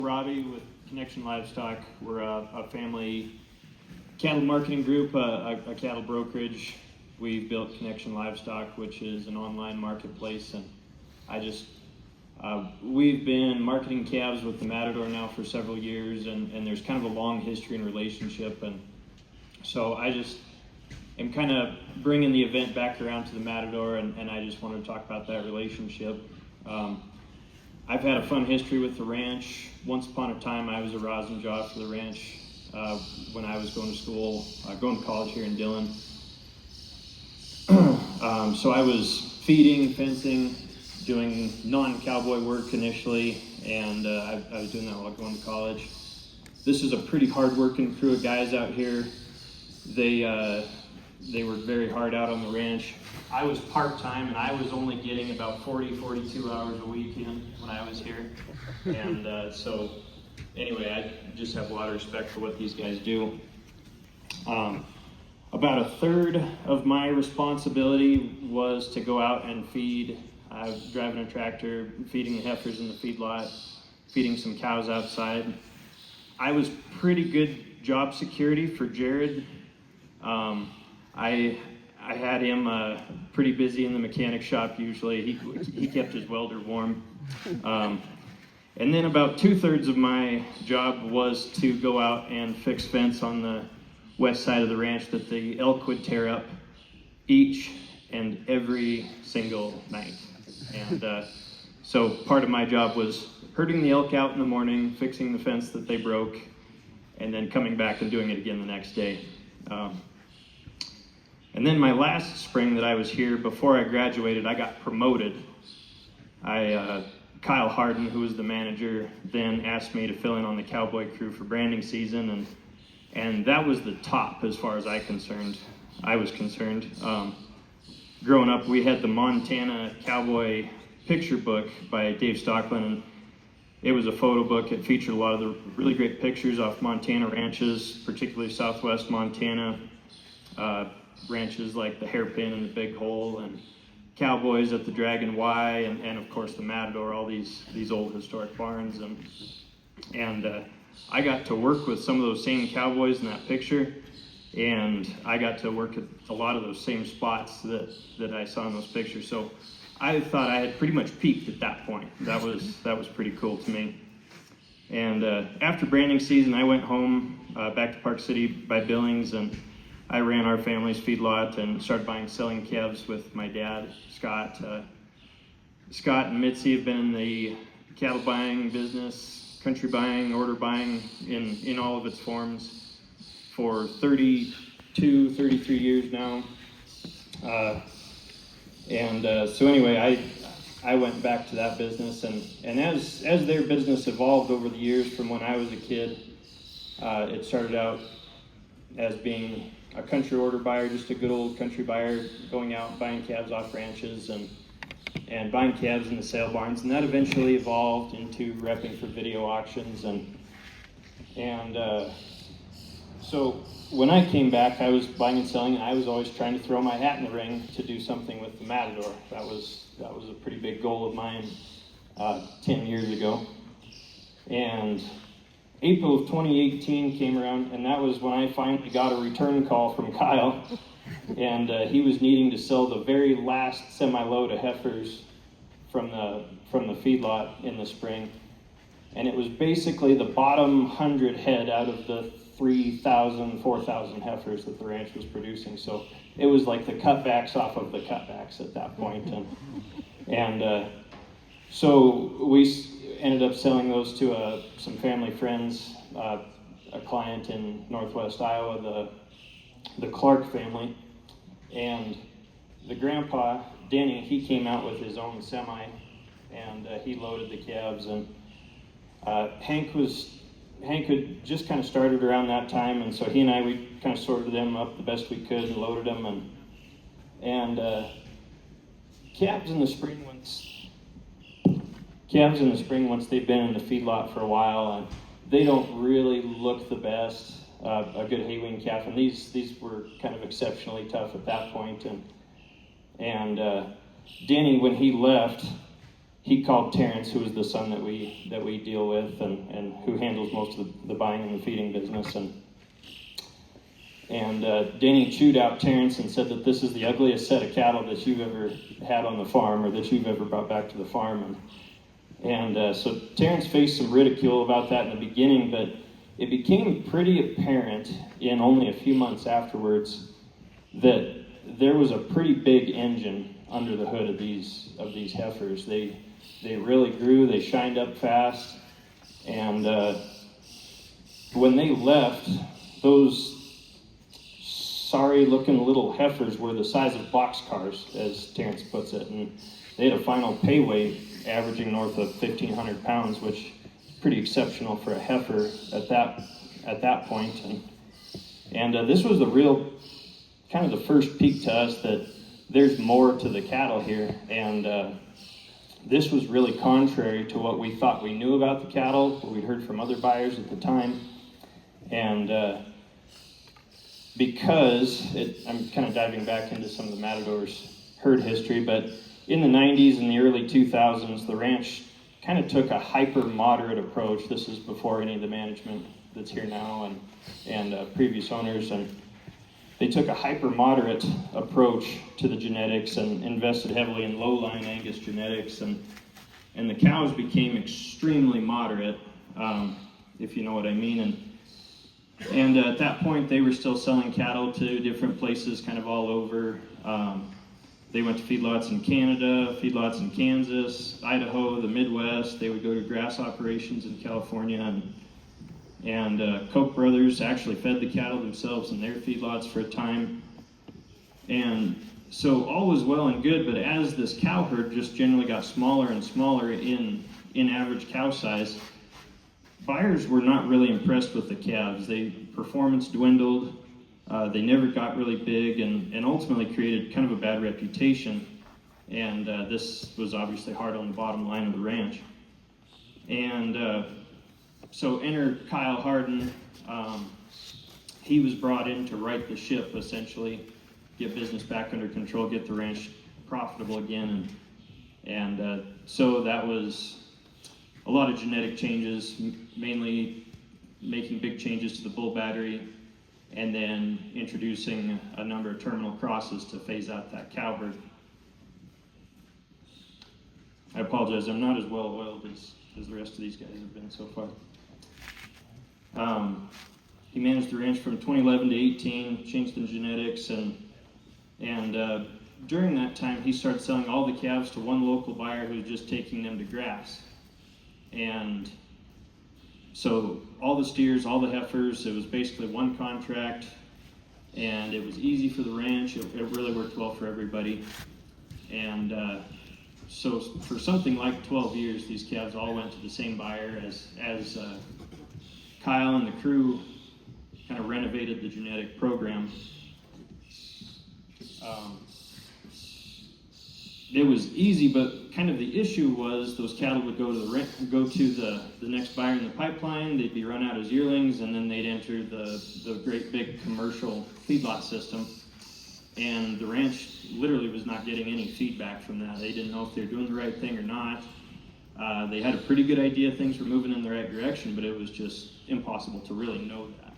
Robbie with Connection Livestock. We're a family cattle marketing group, a cattle brokerage. We built Connection Livestock, which is an online marketplace, and we've been marketing calves with the Matador now for several years, and there's kind of a long history and relationship, and so I just am kind of bringing the event back around to the Matador, and I just wanted to talk about that relationship. I've had a fun history with the ranch. Once upon a time, I was a rosin jaw for the ranch when I was going to school, going to college here in Dillon. So I was feeding, fencing, doing non-cowboy work initially, and I was doing that while going to college. This is a pretty hard-working crew of guys out here. They worked very hard out on the ranch. I was part-time, and I was only getting about 42 hours a week in when I was here. And so anyway, I just have a lot of respect for what these guys do. About a third of my responsibility was to go out and feed. I was driving a tractor, feeding the heifers in the feedlot, feeding some cows outside. I was pretty good job security for Jared. I had him pretty busy in the mechanic shop usually. He kept his welder warm. And then about 2/3 of my job was to go out and fix fence on the west side of the ranch that the elk would tear up each and every single night. And so part of my job was herding the elk out in the morning, fixing the fence that they broke, and then coming back and doing it again the next day. And then my last spring that I was here, before I graduated, I got promoted. Kyle Harden, who was the manager, then asked me to fill in on the cowboy crew for branding season, and that was the top as far as I was concerned. Growing up, we had the Montana Cowboy picture book by Dave Stocklin, and it was a photo book. It featured a lot of the really great pictures off Montana ranches, particularly southwest Montana. Ranches like the Hairpin and the Big Hole, and cowboys at the Dragon Y, and of course the Matador, all these old historic barns, and I got to work with some of those same cowboys in that picture, and I got to work at a lot of those same spots that I saw in those pictures. So I thought I had pretty much peaked at that point. That was pretty cool to me. And after branding season, I went home back to Park City by Billings, and I ran our family's feedlot and started buying and selling calves with my dad, Scott. Scott and Mitzi have been in the cattle buying business, country buying, order buying in all of its forms for 32, 33 years now. So anyway, I went back to that business, and as their business evolved over the years from when I was a kid, it started out as being a country order buyer, just a good old country buyer, going out buying calves off ranches and buying calves in the sale barns, and that eventually evolved into repping for video auctions, and so when I came back, I was buying and selling, and I was always trying to throw my hat in the ring to do something with the Matador. That was a pretty big goal of mine 10 years ago. And April of 2018 came around, and that was when I finally got a return call from Kyle, and he was needing to sell the very last semi-load of heifers from the feedlot in the spring, and it was basically the bottom 100 head out of the 3,000, 4,000 heifers that the ranch was producing. So it was like the cutbacks off of the cutbacks at that point, and so we ended up selling those to some family friends, a client in northwest Iowa, the Clark family, and the grandpa, Denny, he came out with his own semi, and he loaded the calves, and Hank had just kind of started around that time, and so he and we kind of sorted them up the best we could and loaded them, and calves in the spring once they've been in the feedlot for a while, and they don't really look the best. A good hay-wing calf, and these were kind of exceptionally tough at that point. And Denny, when he left, he called Terrence, who is the son that we deal with and who handles most of the buying and the feeding business. And Danny chewed out Terrence and said that this is the ugliest set of cattle that you've ever had on the farm or that you've ever brought back to the farm. And so Terrence faced some ridicule about that in the beginning, but it became pretty apparent in only a few months afterwards that there was a pretty big engine under the hood of these heifers. They really grew, they shined up fast, and when they left, those sorry-looking little heifers were the size of boxcars, as Terrence puts it, and they had a final pay weight averaging north of 1,500 pounds, which is pretty exceptional for a heifer at that point. And this was the real, kind of the first peek to us that there's more to the cattle here, and this was really contrary to what we thought we knew about the cattle, what we'd heard from other buyers at the time. And because I'm kind of diving back into some of the Matador's herd history, but in the 90s and the early 2000s, the ranch kind of took a hyper-moderate approach. This is before any of the management that's here now and previous owners, and they took a hyper-moderate approach to the genetics and invested heavily in low-line Angus genetics, and the cows became extremely moderate, if you know what I mean. And at that point, they were still selling cattle to different places kind of all over. They went to feedlots in Canada, feedlots in Kansas, Idaho, the Midwest. They would go to grass operations in California. And Koch brothers actually fed the cattle themselves in their feedlots for a time. And so all was well and good, but as this cow herd just generally got smaller and smaller in average cow size, buyers were not really impressed with the calves. Performance dwindled. They never got really big, and ultimately created kind of a bad reputation. And this was obviously hard on the bottom line of the ranch. And so enter Kyle Harden. He was brought in to right the ship, essentially, get business back under control, get the ranch profitable again. And so that was a lot of genetic changes, mainly making big changes to the bull battery, and then introducing a number of terminal crosses to phase out that cow herd. I apologize, I'm not as well oiled as the rest of these guys have been so far. He managed the ranch from 2011 to 18, changed the genetics, and during that time he started selling all the calves to one local buyer who was just taking them to grass. And so all the steers, all the heifers, it was basically one contract, and it was easy for the ranch. It really worked well for everybody. And so for something like 12 years, these calves all went to the same buyer as Kyle and the crew kind of renovated the genetic program. It was easy, but kind of the issue was those cattle would go to the next buyer in the pipeline. They'd be run out as yearlings, and then they'd enter the great big commercial feedlot system. And the ranch literally was not getting any feedback from that. They didn't know if they were doing the right thing or not. They had a pretty good idea things were moving in the right direction, but it was just impossible to really know that.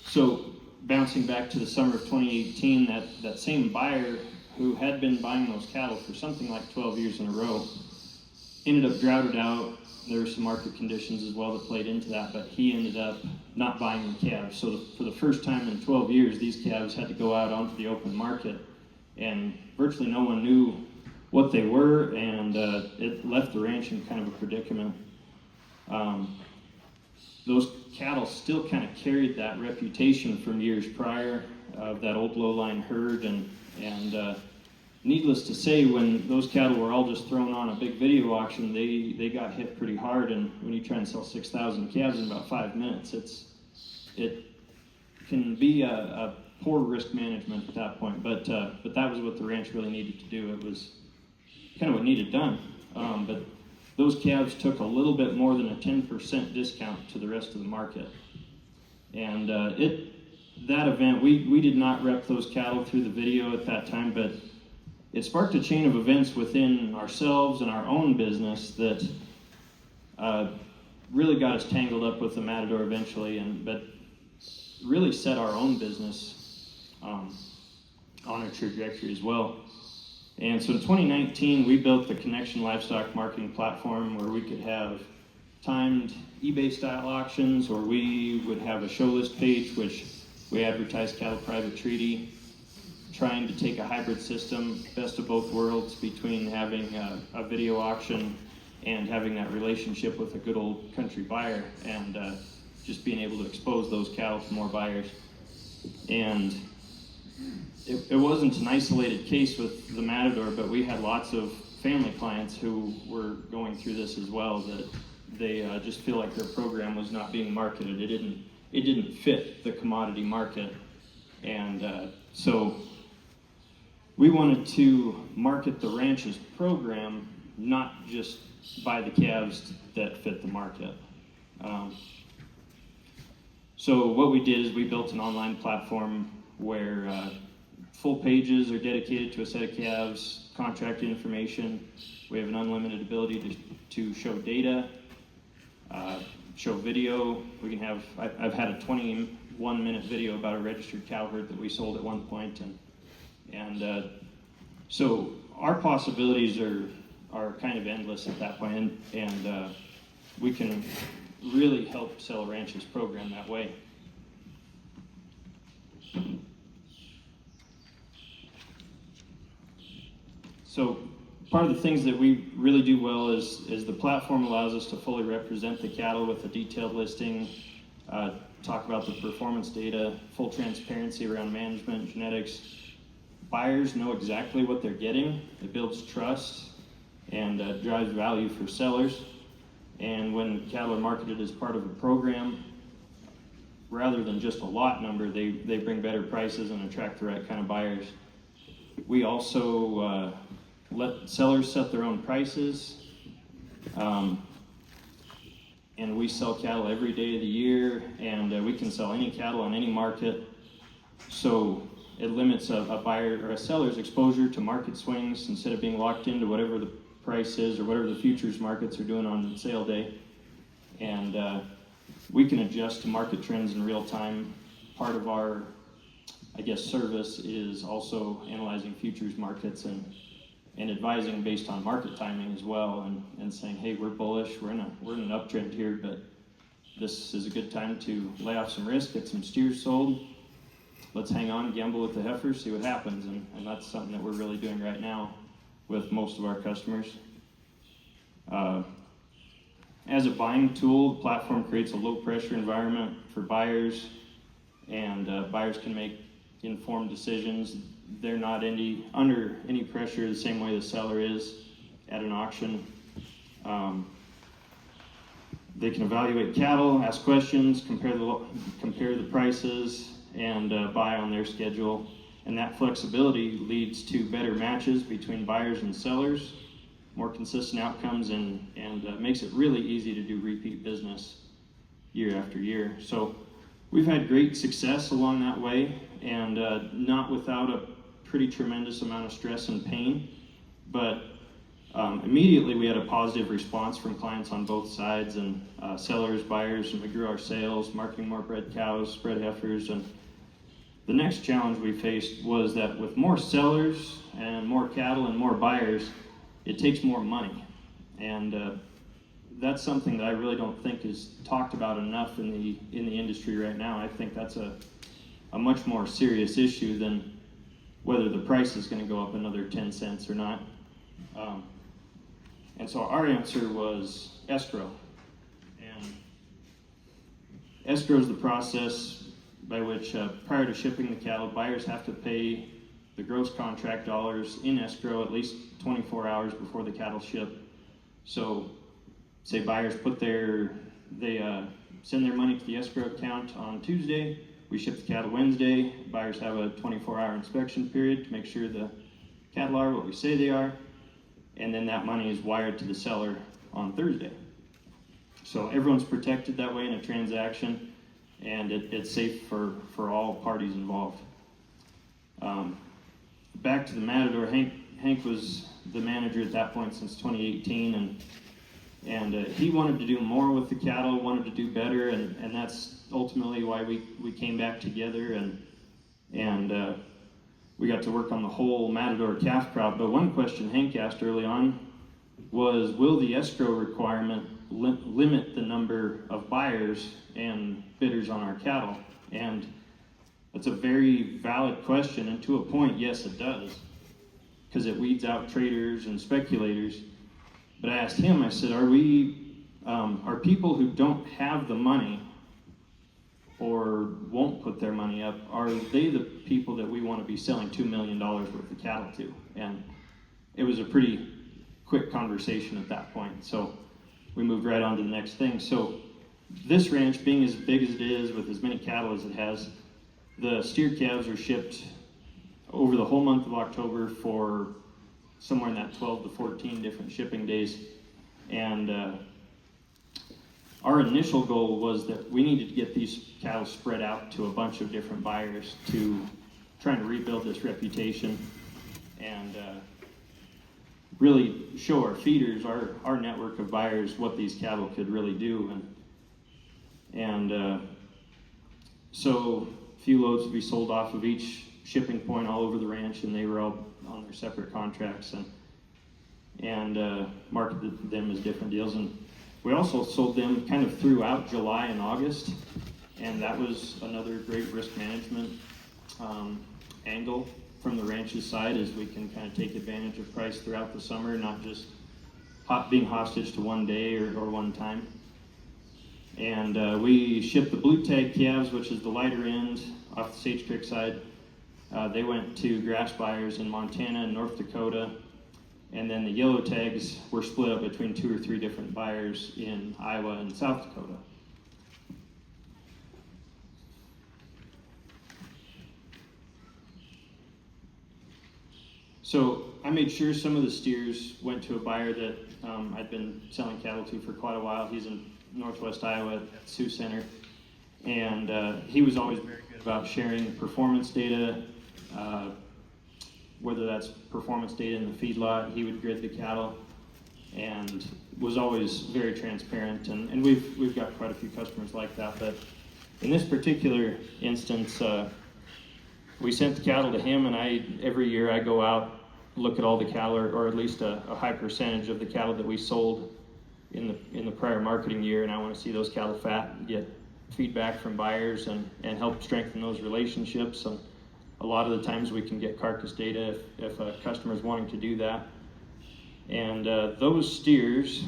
So bouncing back to the summer of 2018, that same buyer who had been buying those cattle for something like 12 years in a row ended up droughted out. There were some market conditions as well that played into that, but he ended up not buying the calves. So for the first time in 12 years, these calves had to go out onto the open market, and virtually no one knew what they were, and it left the ranch in kind of a predicament. Those cattle still kind of carried that reputation from years prior of that old low-line herd, and needless to say, when those cattle were all just thrown on a big video auction, they got hit pretty hard. And when you try and sell 6,000 calves in about 5 minutes, it can be a poor risk management at that point. But that was what the ranch really needed to do. It was kind of what needed done. But those calves took a little bit more than a 10% discount to the rest of the market, and it that event, we did not rep those cattle through the video at that time, but it sparked a chain of events within ourselves and our own business that really got us tangled up with the Matador eventually, but really set our own business on a trajectory as well. And so in 2019, we built the Connection Livestock Marketing Platform where we could have timed eBay-style auctions, or we would have a show list page, which we advertise cattle private treaty, trying to take a hybrid system, best of both worlds, between having a video auction and having that relationship with a good old country buyer, and just being able to expose those cattle to more buyers. And it wasn't an isolated case with the Matador, but we had lots of family clients who were going through this as well, that they just feel like their program was not being marketed. It didn't fit the commodity market. And so we wanted to market the ranch's program, not just buy the calves that fit the market. So what we did is we built an online platform where full pages are dedicated to a set of calves, contract information. We have an unlimited ability to show data, show video. We can have, I've had a 21-minute video about a registered cow herd that we sold at one point, and so our possibilities are kind of endless at that point, and we can really help sell a ranch's program that way. So part of the things that we really do well is the platform allows us to fully represent the cattle with a detailed listing, talk about the performance data, full transparency around management, genetics. Buyers know exactly what they're getting. It builds trust and drives value for sellers. And when cattle are marketed as part of a program, rather than just a lot number, they bring better prices and attract the right kind of buyers. We also let sellers set their own prices, and we sell cattle every day of the year, and we can sell any cattle on any market. So it limits a buyer or a seller's exposure to market swings instead of being locked into whatever the price is or whatever the futures markets are doing on sale day. And we can adjust to market trends in real time. Part of our, service is also analyzing futures markets and advising based on market timing as well, and saying, hey, we're bullish, we're in an uptrend here, but this is a good time to lay off some risk, get some steers sold. Let's hang on, gamble with the heifers, see what happens, and that's something that we're really doing right now with most of our customers. As a buying tool, the platform creates a low-pressure environment for buyers, and buyers can make informed decisions. They're not under any pressure the same way the seller is at an auction. They can evaluate cattle, ask questions, compare the prices, and buy on their schedule. And that flexibility leads to better matches between buyers and sellers, more consistent outcomes, and makes it really easy to do repeat business year after year. So we've had great success along that way, and not without a pretty tremendous amount of stress and pain, but immediately we had a positive response from clients on both sides, and sellers, buyers, and we grew our sales, marketing more bred cows, bred heifers. And the next challenge we faced was that with more sellers and more cattle and more buyers, it takes more money. And that's something that I really don't think is talked about enough in the industry right now. I think that's a much more serious issue than whether the price is going to go up another 10 cents or not. And so our answer was escrow. And escrow is the process by which, prior to shipping the cattle, buyers have to pay the gross contract dollars in escrow at least 24 hours before the cattle ship. So, say buyers they send their money to the escrow account on Tuesday, we ship the cattle Wednesday, buyers have a 24-hour inspection period to make sure the cattle are what we say they are, and then that money is wired to the seller on Thursday. So everyone's protected that way in a transaction, and it's safe for all parties involved. Back to the Matador, Hank was the manager at that point since 2018, and he wanted to do more with the cattle, wanted to do better, and that's ultimately why we came back together, and we got to work on the whole Matador calf crop. But one question Hank asked early on was, will the escrow requirement limit the number of buyers and bidders on our cattle? And that's a very valid question, and to a point, yes, it does, because it weeds out traders and speculators. But I asked him, I said, are people who don't have the money or won't put their money up, are they the people that we want to be selling $2 million worth of cattle to? And it was a pretty quick conversation at that point, so we moved right on to the next thing. So this ranch, being as big as it is, with as many cattle as it has, the steer calves are shipped over the whole month of October for somewhere in that 12 to 14 different shipping days. And our initial goal was that we needed to get these cattle spread out to a bunch of different buyers to trying to rebuild this reputation and really show our feeders, our network of buyers, what these cattle could really do. And so a few loads would be sold off of each shipping point all over the ranch, and they were all on their separate contracts and marketed them as different deals. And we also sold them kind of throughout July and August, and that was another great risk management angle from the ranch's side, as we can kind of take advantage of price throughout the summer, not just being hostage to one day or one time. And we shipped the blue tag calves, which is the lighter end off the Sage Creek side. They went to grass buyers in Montana and North Dakota. And then the yellow tags were split up between 2 or 3 different buyers in Iowa and South Dakota. So I made sure some of the steers went to a buyer that I'd been selling cattle to for quite a while. He's in Northwest Iowa at Sioux Center. And he was always very good about sharing performance data, whether that's performance data in the feedlot. He would grid the cattle and was always very transparent. And we've got quite a few customers like that. But in this particular instance, we sent the cattle to him, and every year I go out, look at all the cattle, or at least a high percentage of the cattle that we sold in the prior marketing year, and I want to see those cattle fat and get feedback from buyers and help strengthen those relationships. And a lot of the times we can get carcass data if a customer's wanting to do that. And those steers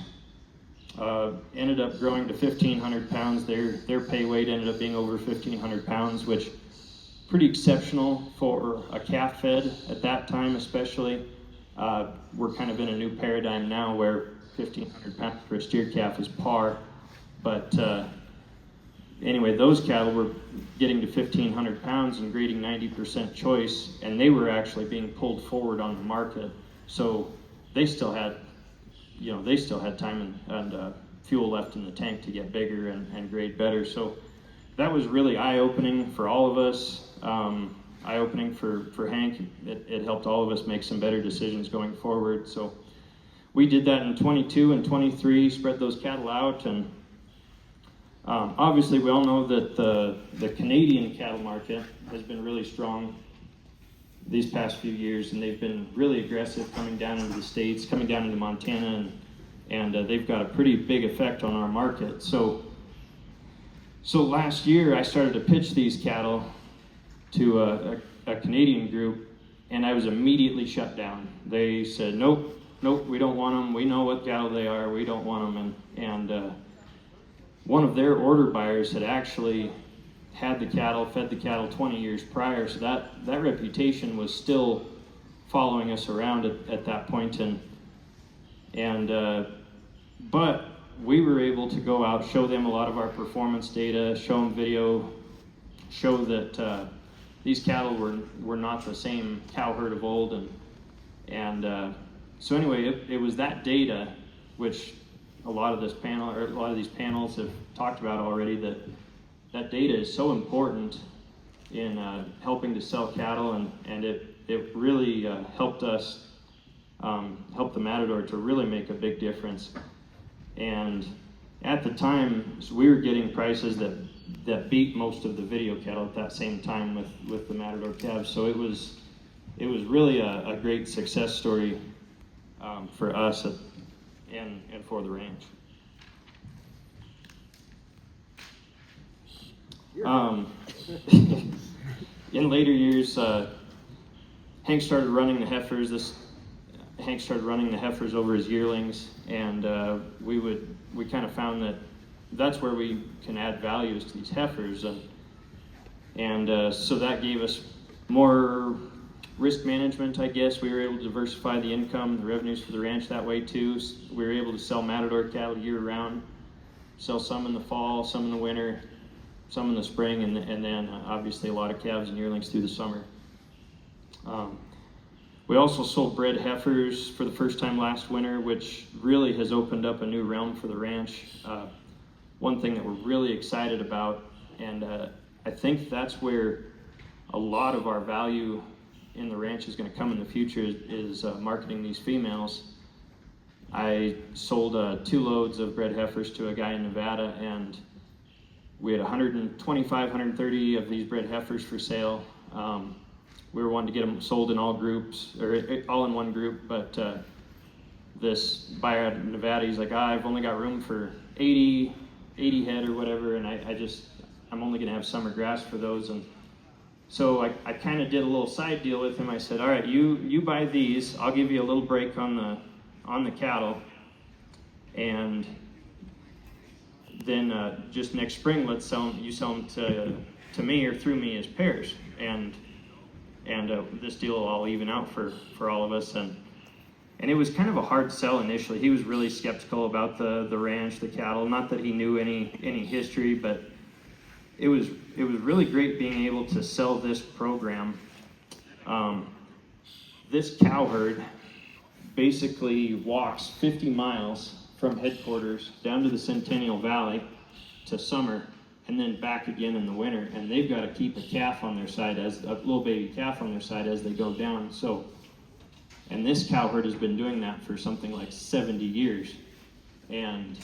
ended up growing to 1,500 pounds. Their pay weight ended up being over 1,500 pounds, which pretty exceptional for a calf fed at that time, especially. We're kind of in a new paradigm now where 1,500 pounds for a steer calf is par. But anyway, those cattle were getting to 1,500 pounds and grading 90% choice, and they were actually being pulled forward on the market. So they still had time and fuel left in the tank to get bigger and grade better. So that was really eye-opening for all of us, eye-opening for Hank. It helped all of us make some better decisions going forward. So we did that in 22 and 23, spread those cattle out, and obviously we all know that the Canadian cattle market has been really strong these past few years, and they've been really aggressive coming down into the States, coming down into Montana, and they've got a pretty big effect on our market. So last year I started to pitch these cattle to a Canadian group, and I was immediately shut down. They said, nope, we don't want them. We know what cattle they are. We don't want them. And one of their order buyers had actually had the cattle, fed the cattle 20 years prior, so that reputation was still following us around at that point. But we were able to go out, show them a lot of our performance data, show them video, show that these cattle were not the same cow herd of old, so anyway, it was that data, which a lot of these panels have talked about already, that data is so important in helping to sell cattle, and it really helped us, help the Matador to really make a big difference. And at the time, so we were getting prices that beat most of the video cattle at that same time with the Matador calves. So it was really a great success story for us and for the ranch. In later years, Hank started running the heifers. Hank started running the heifers over his yearlings, and we kind of found that that's where we can add values to these heifers, and so that gave us more risk management, I guess. We were able to diversify the income, the revenues for the ranch that way too. We were able to sell Matador cattle year round, sell some in the fall, some in the winter, some in the spring, and then obviously a lot of calves and yearlings through the summer. We also sold bred heifers for the first time last winter, which really has opened up a new realm for the ranch. One thing that we're really excited about, and I think that's where a lot of our value in the ranch is going to come in the future, is marketing these females. I sold 2 loads of bred heifers to a guy in Nevada, and we had 125, 130 of these bred heifers for sale. We were wanting to get them sold in all groups, or all in one group, but this buyer out of Nevada, he's like, I've only got room for 80 head or whatever, and I'm only going to have summer grass for those. And so I kind of did a little side deal with him. I said, all right, you buy these, I'll give you a little break on the cattle, and then just next spring, you sell them to me or through me as pairs, and this deal will all even out for all of us. And it was kind of a hard sell initially. He was really skeptical about the ranch, the cattle. Not that he knew any history, but it was really great being able to sell this program. This cow herd basically walks 50 miles from headquarters down to the Centennial Valley to Summer, and then back again in the winter, and they've got to keep a calf on their side, as a little baby calf on their side as they go down. So, and this cow herd has been doing that for something like 70 years. And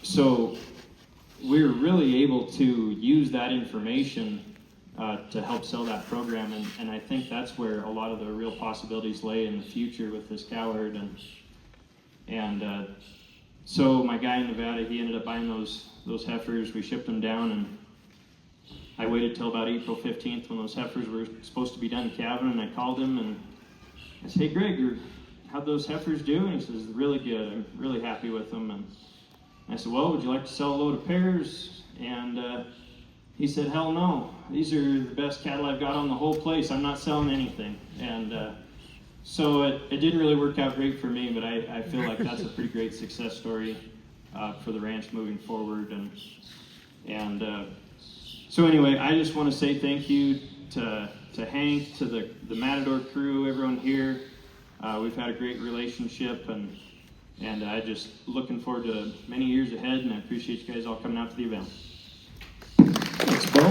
so we're really able to use that information to help sell that program, and I think that's where a lot of the real possibilities lay in the future with this cow herd. And so my guy in Nevada, he ended up buying those heifers. We shipped them down, and I waited till about April 15th when those heifers were supposed to be done calving, and I called him and I said, hey Greg, how'd those heifers do? And he says, really good, I'm really happy with them. And I said, well, would you like to sell a load of pairs? And he said, hell no, these are the best cattle I've got on the whole place, I'm not selling anything. And so it didn't really work out great for me, but I feel like that's a pretty great success story for the ranch moving forward. And so anyway, I just want to say thank you to Hank, to the Matador crew, everyone here. We've had a great relationship, and I just looking forward to many years ahead, and I appreciate you guys all coming out to the event. Thanks, Bo.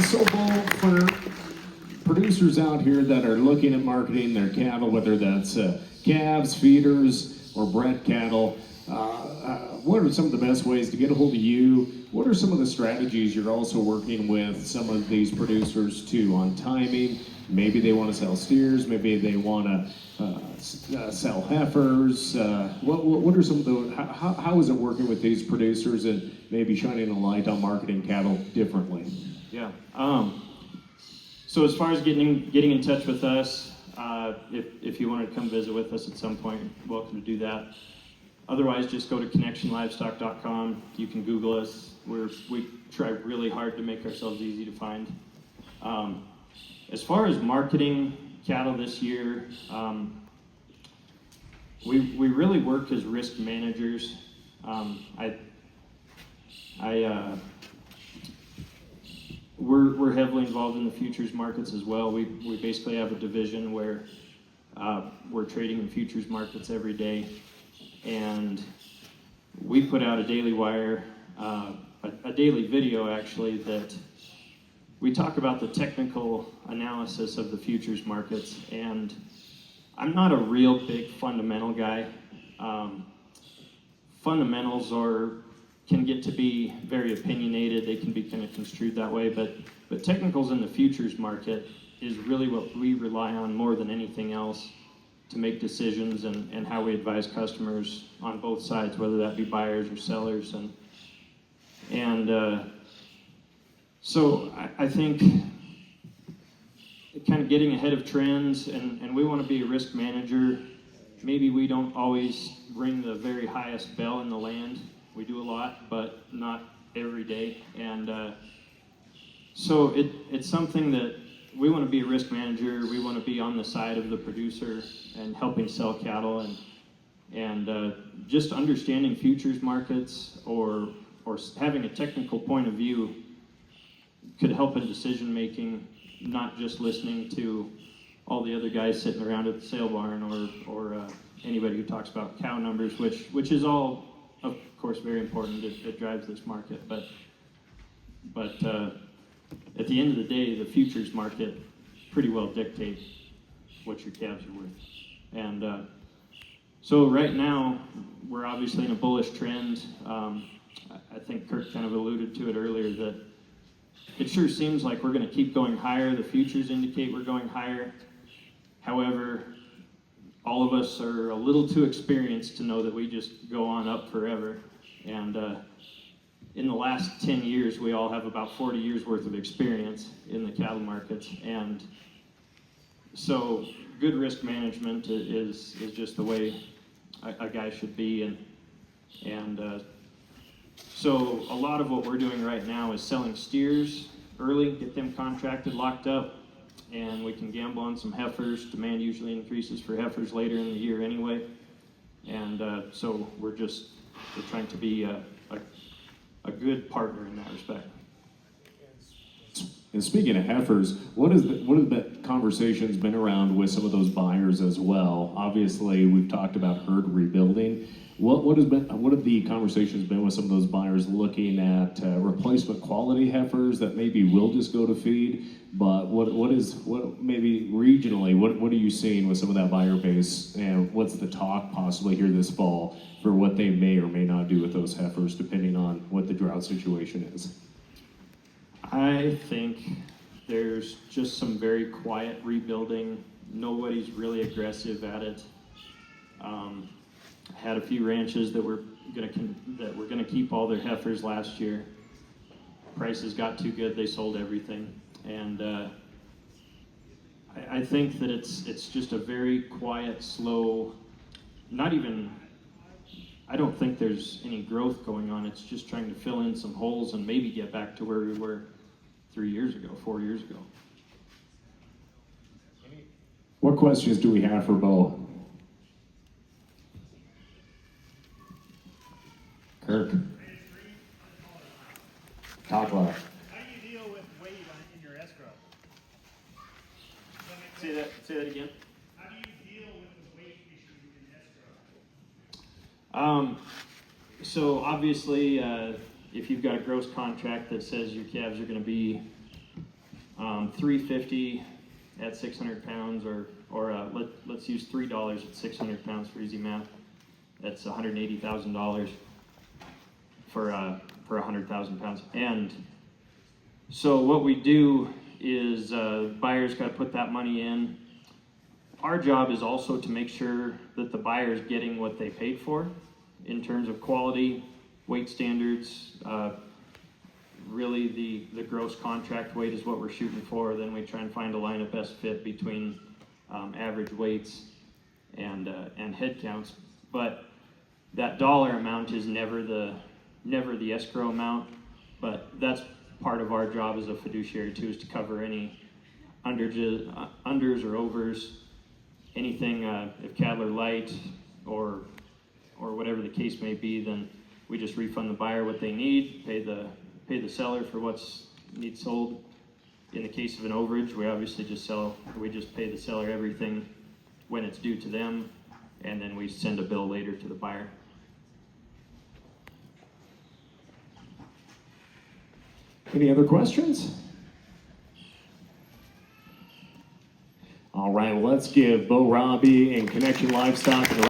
So, Bo, for producers out here that are looking at marketing their cattle, whether that's calves, feeders, or bred cattle, what are some of the best ways to get a hold of you? What are some of the strategies you're also working with some of these producers too on timing? Maybe they want to sell steers, maybe they want to sell heifers. What are some of the, how is it working with these producers and maybe shining a light on marketing cattle differently? Yeah. So as far as getting in touch with us, if you wanted to come visit with us at some point, welcome to do that. Otherwise, just go to connectionlivestock.com. You can Google us. We try really hard to make ourselves easy to find. As far as marketing cattle this year, we really work as risk managers. We're heavily involved in the futures markets as well. We basically have a division where we're trading in futures markets every day, and we put out a daily wire, a a daily video actually that we talk about the technical analysis of the futures markets, and I'm not a real big fundamental guy. Fundamentals can get to be very opinionated. They can be kind of construed that way, but technicals in the futures market is really what we rely on more than anything else to make decisions and how we advise customers on both sides, whether that be buyers or sellers. So I think kind of getting ahead of trends, and we want to be a risk manager. Maybe we don't always ring the very highest bell in the land. We do a lot, but not every day. And so it's something that we want to be a risk manager. We want to be on the side of the producer and helping sell cattle, and just understanding futures markets or having a technical point of view could help in decision making, not just listening to all the other guys sitting around at the sale barn or anybody who talks about cow numbers, which is all, of course, very important. It drives this market, but at the end of the day, the futures market pretty well dictates what your calves are worth. And so right now, we're obviously in a bullish trend. I think Kirk kind of alluded to it earlier that it sure seems like we're going to keep going higher. The futures indicate we're going higher. However, all of us are a little too experienced to know that we just go on up forever. And in the last 10 years, we all have about 40 years worth of experience in the cattle markets. And so good risk management is just the way a guy should be. And so a lot of what we're doing right now is selling steers early, get them contracted, locked up, and we can gamble on some heifers. Demand usually increases for heifers later in the year anyway. And so we're trying to be a good partner in that respect. And speaking of heifers, what have the conversations been around with some of those buyers as well? Obviously, we've talked about herd rebuilding. What have the conversations been with some of those buyers looking at replacement quality heifers that maybe will just go to feed? But what maybe regionally, what are you seeing with some of that buyer base, and what's the talk possibly here this fall for what they may or may not do with those heifers depending on what the drought situation is? I think there's just some very quiet rebuilding. Nobody's really aggressive at it. Had a few ranches that were gonna keep all their heifers last year. Prices got too good; they sold everything, and I think that it's just a very quiet, slow. I don't think there's any growth going on. It's just trying to fill in some holes and maybe get back to where we were 4 years ago. What questions do we have for Bo? Kirk. Talk loud. How do you deal with weight in your escrow? Say that again. How do you deal with the weight issue in escrow? So obviously, if you've got a gross contract that says your calves are going to be 350 at 600 pounds, or let's use $3 at 600 pounds for easy math. That's $180,000 for 100,000 pounds. And so what we do is buyers got to put that money in. Our job is also to make sure that the buyer is getting what they paid for in terms of quality, weight standards. Really the gross contract weight is what we're shooting for. Then we try and find a line of best fit between average weights and head counts. But that dollar amount is never the escrow amount, but that's part of our job as a fiduciary too, is to cover any unders or overs, anything if cattle are light or whatever the case may be. Then we just refund the buyer what they need, pay the seller for what's needs sold. In the case of an overage, we obviously just pay the seller everything when it's due to them, and then we send a bill later to the buyer. Any other questions? All right, well, let's give Bo Robbie and Connection Livestock